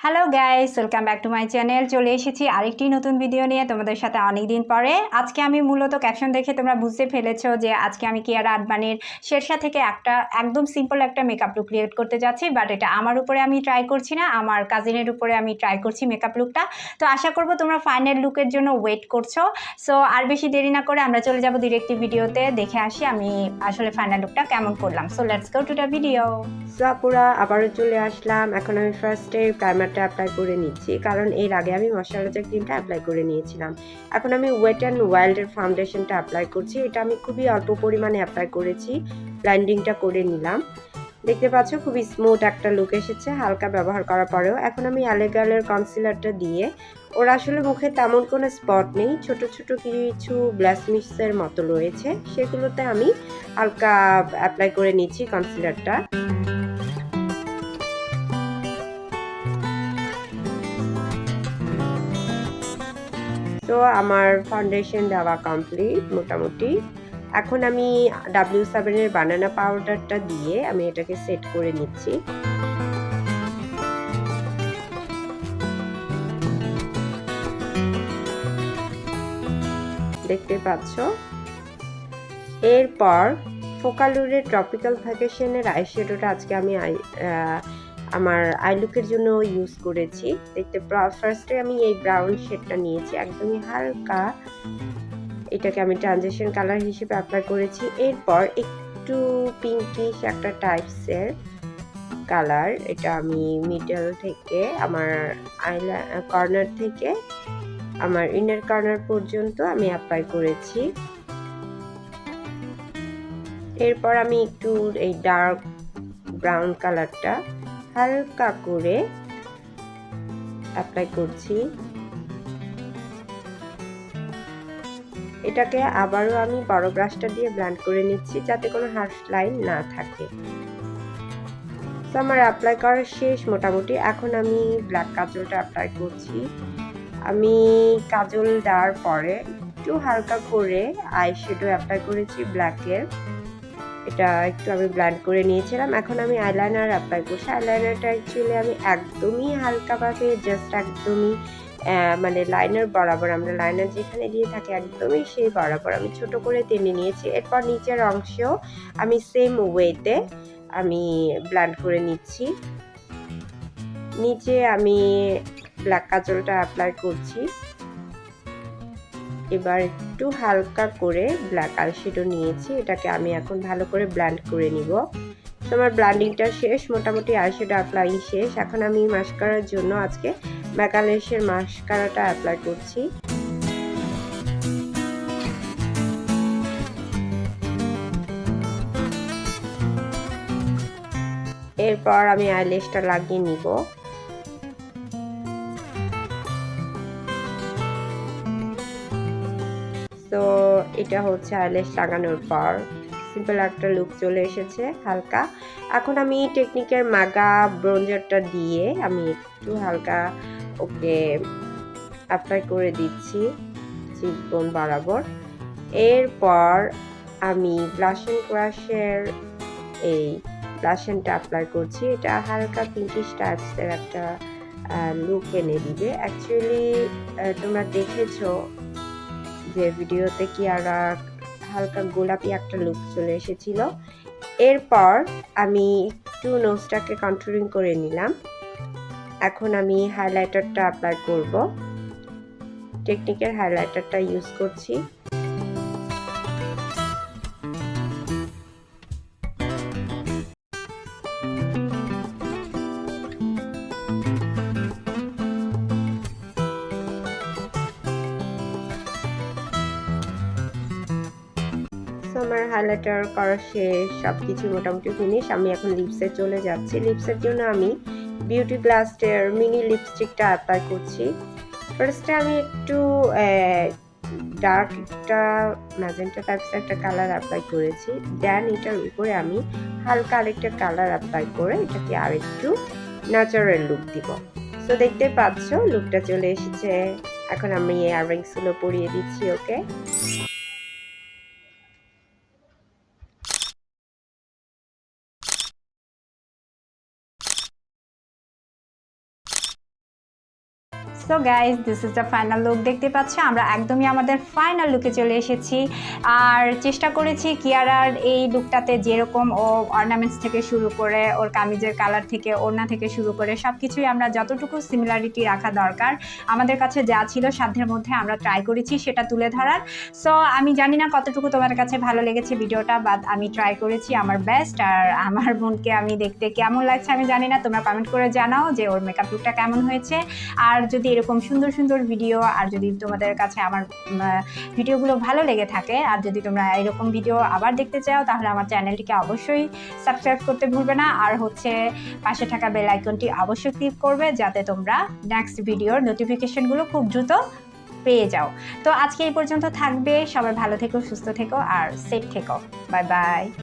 Hello guys, welcome back to my channel. চলে এসেছি আরেকটি নতুন ভিডিও নিয়ে তোমাদের সাথে অনেক দিন পরে। আজকে আমি মূলত ক্যাপশন দেখে তোমরা বুঝতে ফেলেছো যে আজকে আমি কিয়ারা আডবাণীর শেরশাহ থেকে একদম সিম্পল একটা মেকআপ লুক ক্রিয়েট করতে যাচ্ছি। বাট এটা আমার উপরে আমি ট্রাই করছি না, আমার কাজিনের উপরে আমি ট্রাই করছি মেকআপ লুকটা। তো আশা করবো তোমরা ফাইনাল লুকের জন্য ওয়েট করছো। সো আর বেশি দেরি না করে আমরা চলে যাবো ডিরেক্টলি ভিডিওতে, দেখে আসি আমি আসলে ফাইনাল লুকটা কেমন করলাম। So let's go to the video. So আপুরা আবারও চলে আসলাম। এখন আমি ফার্স্টে প্রাইমারটা অ্যাপ্লাই করে নিচ্ছি, কারণ এর আগে আমি ময়শ্চারাইজার ক্রিমটা অ্যাপ্লাই করে নিয়েছিলাম। এখন আমি ওয়েট অ্যান্ড ওয়াইল্ডের ফাউন্ডেশনটা অ্যাপ্লাই করছি। এটা আমি খুবই অল্প পরিমাণে অ্যাপ্লাই করেছি, ব্লেন্ডিংটা করে নিলাম। দেখতে পাচ্ছ খুবই স্মুথ একটা লুক এসেছে হালকা ব্যবহার করার পরেও। এখন আমি অ্যালেগালের কনসিলারটা দিয়ে, ওর আসলে মুখে তেমন কোনো স্পট নেই, ছোট ছোট কিছু ব্লাশমিক্সের মতো রয়েছে, সেগুলোতে আমি হালকা অ্যাপ্লাই করে নিচ্ছি কনসিলারটা। তো আমার ফাউন্ডেশন দেওয়া কমপ্লিট মোটামুটি। এখন আমি W7 এর বানানা পাউডারটা দিয়ে আমি এটাকে সেট করে নিচ্ছি। দেখতে পাচ্ছ। এরপর ফোকালুরের ট্রপিক্যাল ভ্যাকেশনের আইশ্যাডোটা আজকে আমি আমার আই লুকের জন্য ইউজ করেছি। দেখতে ফার্স্টে আমি এই ব্রাউন শেডটা নিয়েছি, একদমই হালকা, এটাকে আমি ট্রানজিশন কালার হিসেবে অ্যাপ্লাই করেছি। এরপর একটু পিঙ্কিশ একটা টাইপসের কালার, এটা আমি মিডল থেকে আমার কর্নার থেকে আমার ইনার কর্নার পর্যন্ত আমি অ্যাপ্লাই করেছি। এরপর আমি একটু এই ডার্ক ব্রাউন কালারটা হালকা করে অ্যাপ্লাই করছি। এটাকে আবারও আমি বড় ব্রাশটা দিয়ে ব্লেন্ড করে নিচ্ছি, যাতে কোনো হার্শ লাইন না থাকে। তো আমার অ্যাপ্লাই করা শেষ মোটামুটি। এখন আমি ব্ল্যাক কাজলটা অ্যাপ্লাই করছি। আমি কাজল দেওয়ার পরে একটু হালকা করে আইশ্যাডো অ্যাপ্লাই করেছি ব্ল্যাকের, এটা একটু আমি ব্লেন্ড করে নিয়েছিলাম। এখন আমি আইলাইনার অ্যাপ্লাই করছি। আইলাইনারটা অ্যাকচুয়ালি আমি একদমই হালকাভাবে জাস্ট একদমই মানে লাইনার বরাবর, আমরা লাইনার যেখানে দিয়ে থাকি একদমই সেই বরাবর আমি ছোট করে টেনে নিয়েছি। এরপর নিচের অংশেও আমি সেম ওয়েতে আমি ব্লেন্ড করে নিচ্ছি। নিচে আমি ব্ল্যাক কাজলটা অ্যাপ্লাই করছি। এবার একটু হালকা করে ব্ল্যাক আইশ্যাডো নিয়েছি, এটাকে আমি এখন ভালো করে ব্লেন্ড করে নিব। তো আমার ব্লেন্ডিংটা শেষ মোটামুটি, আইশ্যাডো অ্যাপ্লাই শেষ। এখন আমি মাস্কারার জন্য আজকে ম্যাকালেশের মাস্কারাটা অ্যাপ্লাই করছি। এরপর আমি আইল্যাশটা লাগিয়ে নিব। তো এটা হচ্ছে আইল্যাশ লাগানোর পর সিম্পল একটা লুক চলে এসেছে হালকা। এখন আমি টেকনিকের মাগা ব্রোঞ্জারটা দিয়ে আমি একটু হালকা ওকে অ্যাপ্লাই করে দিচ্ছি চিকবোন বরাবর। এরপর আমি ব্লাশিং ক্রাশের এই ব্লাশনটা অ্যাপ্লাই করছি। এটা হালকা পিঙ্কিশ টাইপসের একটা লুক এনে দিবে। অ্যাকচুয়ালি তোমরা দেখেছো যে ভিডিওতে কিয়ারা হালকা গোলাপি একটা লুক চলে এসেছিল। এরপর আমি একটু নোজটাকে কন্ট্রোলিং করে নিলাম। এখন আমি হাইলাইটারটা অ্যাপ্লাই করব, টেকনিকের হাইলাইটারটা ইউজ করছি। আমার হাইলাইটার করা শেষ, সবকিছু মোটামুটি ফিনিশ। আমি এখন লিপসে চলে যাচ্ছি। লিপসের জন্য আমি বিউটি ব্লাস্টের মিনি লিপস্টিকটা অ্যাপ্লাই করছি। ফার্স্টে আমি একটু ডার্ক একটা ম্যাজেন্টা টাইপসের একটা কালার অ্যাপ্লাই করেছি, দেন এটার উপরে আমি হালকা আরেকটা কালার অ্যাপ্লাই করে এটাকে আরেকটু ন্যাচারাল লুক দিব। সো দেখতে পাচ্ছ লুকটা চলে এসেছে। এখন আমি ইয়াররিংসগুলো পরিয়ে দিচ্ছি okay. So guys this is the final look. দেখতে পাচ্ছ আমরা একদমই আমাদের ফাইনাল লুকে চলে এসেছি। আর চেষ্টা করেছি কিয়ারার এই লুকটাতে যেরকম ও অর্নামেন্টস থেকে শুরু করে ওর কামিজের কালার থেকে ওড়না থেকে শুরু করে সব কিছুই আমরা যতটুকু সিমিলারিটি রাখা দরকার আমাদের কাছে যা ছিল সাধ্যের মধ্যে আমরা ট্রাই করেছি সেটা তুলে ধরার। সো আমি জানি না কতটুকু তোমার কাছে ভালো লেগেছে ভিডিওটা, বাট আমি ট্রাই করেছি আমার বেস্ট। আর আমার বোনকে আমি দেখতে কেমন লাগছে আমি জানি না, তোমরা কমেন্ট করে জানাও যে ওর মেকআপ লুকটা কেমন হয়েছে। আর যদি এরকম সুন্দর সুন্দর ভিডিও আর যদি তোমাদের কাছে আমার ভিডিওগুলো ভালো লেগে থাকে আর যদি তোমরা এরকম ভিডিও আবার দেখতে চাও তাহলে আমার চ্যানেলটিকে অবশ্যই সাবস্ক্রাইব করতে ভুলবে না। আর পাশে থাকা বেল আইকনটি অবশ্যই ক্লিক করবে যাতে তোমরা নেক্সট ভিডিওর নোটিফিকেশনগুলো খুব দ্রুত পেয়ে যাও। তো আজকে এই পর্যন্ত থাকবে। সবাই ভালো থেকো, সুস্থ থেকো আর সেফ থেকো। Bye bye.